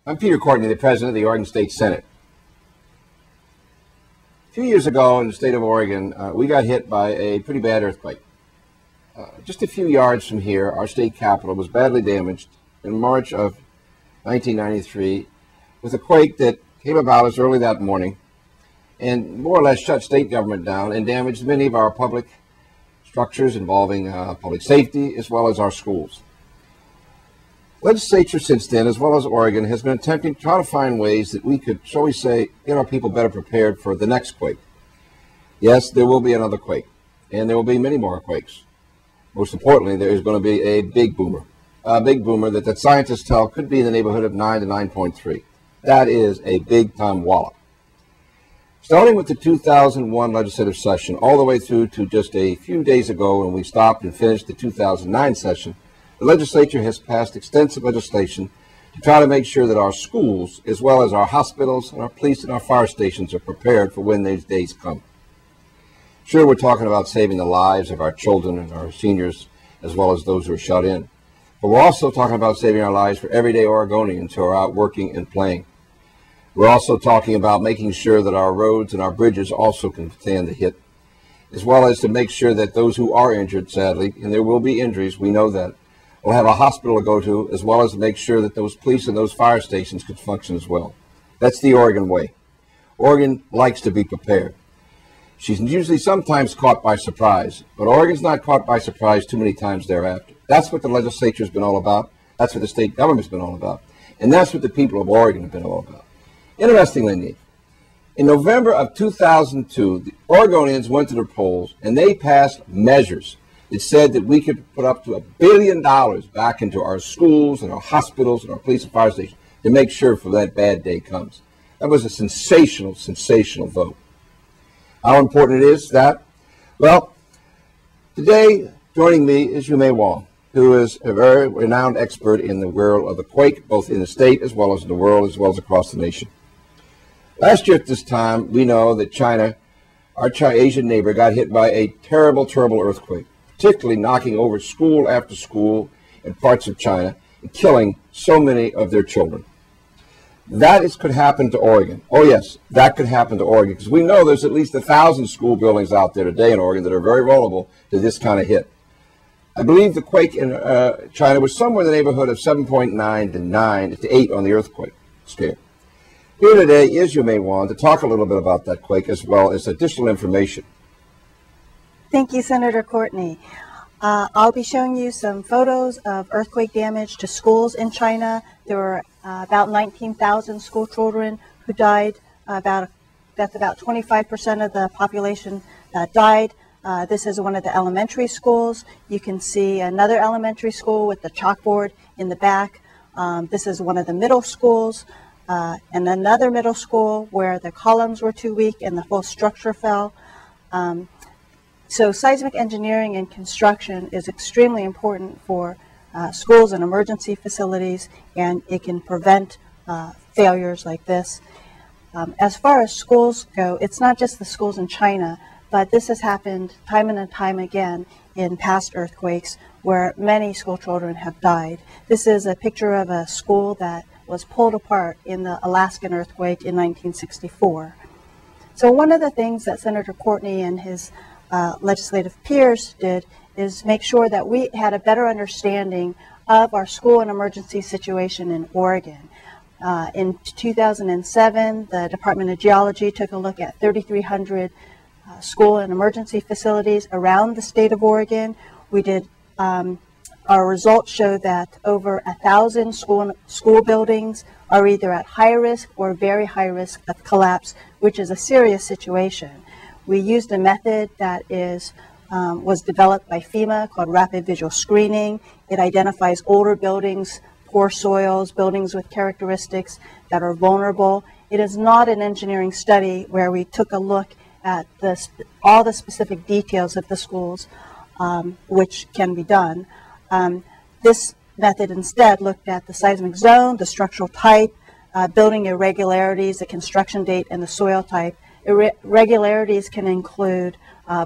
I'm Peter Courtney, the President of the Oregon State Senate. A few years ago in the state of Oregon, we got hit by a pretty bad earthquake. Just a few yards from here, our state capitol was badly damaged in March of 1993 with a quake that came about as early that morning and more or less shut state government down and damaged many of our public structures involving public safety as well as our schools. Legislature since then, as well as Oregon, has been attempting to try to find ways that we could, shall we say, get our people better prepared for the next quake. Yes, there will be another quake, and there will be many more quakes. Most importantly, there is going to be a big boomer that scientists tell could be in the neighborhood of 9 to 9.3. That is a big-time wallop. Starting with the 2001 legislative session all the way through to just a few days ago when we stopped and finished the 2009 session, the legislature has passed extensive legislation to try to make sure that our schools, as well as our hospitals and our police and our fire stations, are prepared for when these days come. Sure, we're talking about saving the lives of our children and our seniors, as well as those who are shut in. But we're also talking about saving our lives for everyday Oregonians who are out working and playing. We're also talking about making sure that our roads and our bridges also can stand the hit, as well as to make sure that those who are injured, sadly, and there will be injuries, we know that, will have a hospital to go to, as well as to make sure that those police and those fire stations could function as well. That's the Oregon way. Oregon likes to be prepared. She's usually sometimes caught by surprise, but Oregon's not caught by surprise too many times thereafter. That's what the legislature's been all about. That's what the state government's been all about. And that's what the people of Oregon have been all about. Interestingly, in November of 2002, the Oregonians went to the polls and they passed measures that said that we could put up to $1 billion back into our schools and our hospitals and our police and fire stations to make sure for that bad day comes. That was a sensational, sensational vote. How important it is that? Well, today joining me is Yumei Wang, who is a very renowned expert in the world of the quake, both in the state as well as in the world, as well as across the nation. Last year at this time, we know that China, our Asian neighbor, got hit by a terrible, terrible earthquake, particularly knocking over school after school in parts of China and killing so many of their children. That could happen to Oregon. Oh yes, that could happen to Oregon, because we know there's at least 1,000 school buildings out there today in Oregon that are very vulnerable to this kind of hit. I believe the quake in China was somewhere in the neighborhood of 7.9 to 9 to 8 on the earthquake scale. Here today is Yumei Wang to talk a little bit about that quake as well as additional information. Thank you, Senator Courtney. I'll be showing you some photos of earthquake damage to schools in China. There were about 19,000 school children who died. That's about 25% of the population that died. This is one of the elementary schools. You can see another elementary school with the chalkboard in the back. This is one of the middle schools. And another middle school where the columns were too weak and the whole structure fell. So seismic engineering and construction is extremely important for schools and emergency facilities, and it can prevent failures like this. As far as schools go, it's not just the schools in China, but this has happened time and time again in past earthquakes where many school children have died. This is a picture of a school that was pulled apart in the Alaskan earthquake in 1964. So one of the things that Senator Courtney and his legislative peers did is make sure that we had a better understanding of our school and emergency situation in Oregon. In 2007, the Department of Geology took a look at 3,300 school and emergency facilities around the state of Oregon. We did our results show that over 1,000 school buildings are either at high risk or very high risk of collapse, which is a serious situation. We used a method that was developed by FEMA called rapid visual screening. It identifies older buildings, poor soils, buildings with characteristics that are vulnerable. It is not an engineering study where we took a look at all the specific details of the schools, which can be done. This method instead looked at the seismic zone, the structural type, building irregularities, the construction date, and the soil type. Irregularities can include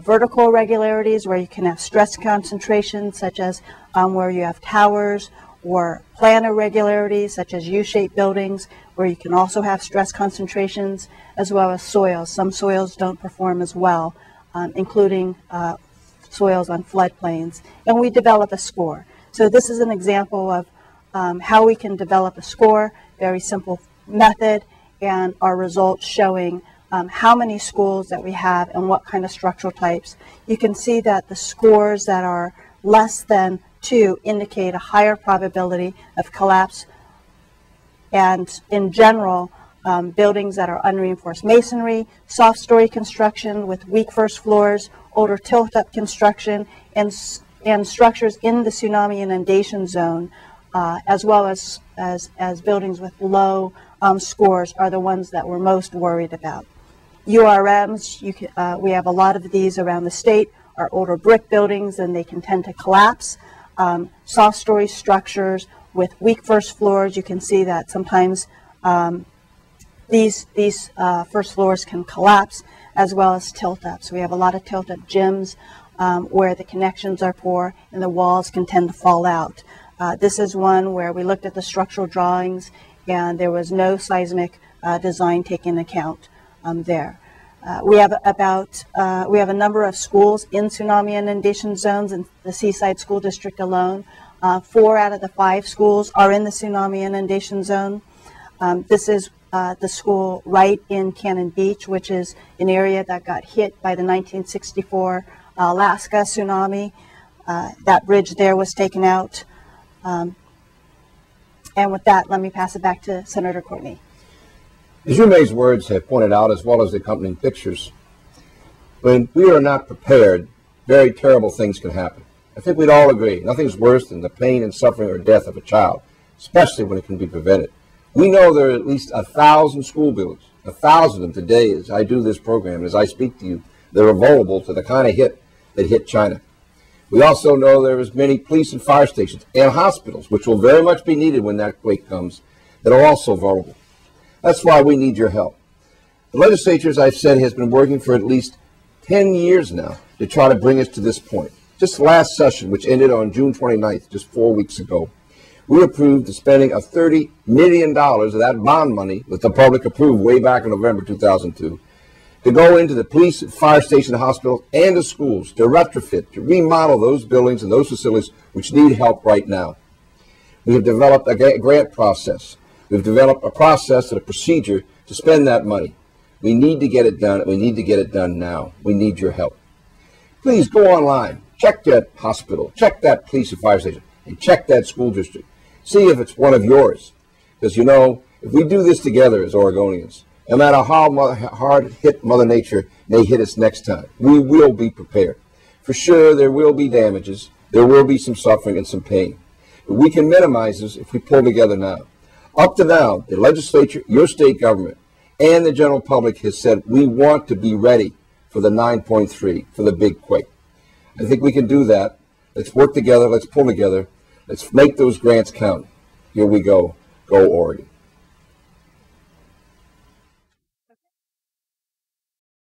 vertical irregularities where you can have stress concentrations, such as where you have towers or plan irregularities such as U-shaped buildings where you can also have stress concentrations, as well as soils. Some soils don't perform as well, including soils on floodplains, and we develop a score. So this is an example of how we can develop a score, very simple method, and our results showing how many schools that we have and what kind of structural types. You can see that the scores that are less than 2 indicate a higher probability of collapse, and in general, buildings that are unreinforced masonry, soft story construction with weak first floors, older tilt-up construction, and structures in the tsunami inundation zone, as well as buildings with low scores are the ones that we're most worried about. URMs, we have a lot of these around the state, are older brick buildings, and they can tend to collapse. Soft story structures with weak first floors, you can see that sometimes these first floors can collapse, as well as tilt-ups. We have a lot of tilt-up gyms where the connections are poor and the walls can tend to fall out. This is one where we looked at the structural drawings and there was no seismic design taken into account there. We have a number of schools in tsunami inundation zones in the Seaside School District alone. 4 out of the 5 schools are in the tsunami inundation zone. This is the school right in Cannon Beach, which is an area that got hit by the 1964 Alaska tsunami. That bridge there was taken out. And with that, let me pass it back to Senator Courtney. As Yumei's words have pointed out, as well as the accompanying pictures, when we are not prepared, very terrible things can happen. I think we'd all agree, nothing's worse than the pain and suffering or death of a child, especially when it can be prevented. We know there are at least 1,000 school buildings, 1,000 of them today as I do this program, as I speak to you, that are vulnerable to the kind of hit that hit China. We also know there is many police and fire stations and hospitals, which will very much be needed when that quake comes, that are also vulnerable. That's why we need your help. The legislature, as I've said, has been working for at least 10 years now to try to bring us to this point. Just last session, which ended on June 29th, just 4 weeks ago, we approved the spending of $30 million of that bond money that the public approved way back in November 2002 to go into the police, fire station, hospitals, and the schools to retrofit, to remodel those buildings and those facilities which need help right now. We have developed a grant process. We've developed a process and a procedure to spend that money. We need to get it done, and we need to get it done now. We need your help. Please go online, check that hospital, check that police and fire station, and check that school district. See if it's one of yours. Because, you know, if we do this together as Oregonians, no matter how hard hit Mother Nature may hit us next time, we will be prepared. For sure, there will be damages. There will be some suffering and some pain. But we can minimize this if we pull together now. Up to now, the legislature, your state government, and the general public has said we want to be ready for the 9.3, for the big quake. I think we can do that. Let's work together. Let's pull together. Let's make those grants count. Here we go. Go Oregon.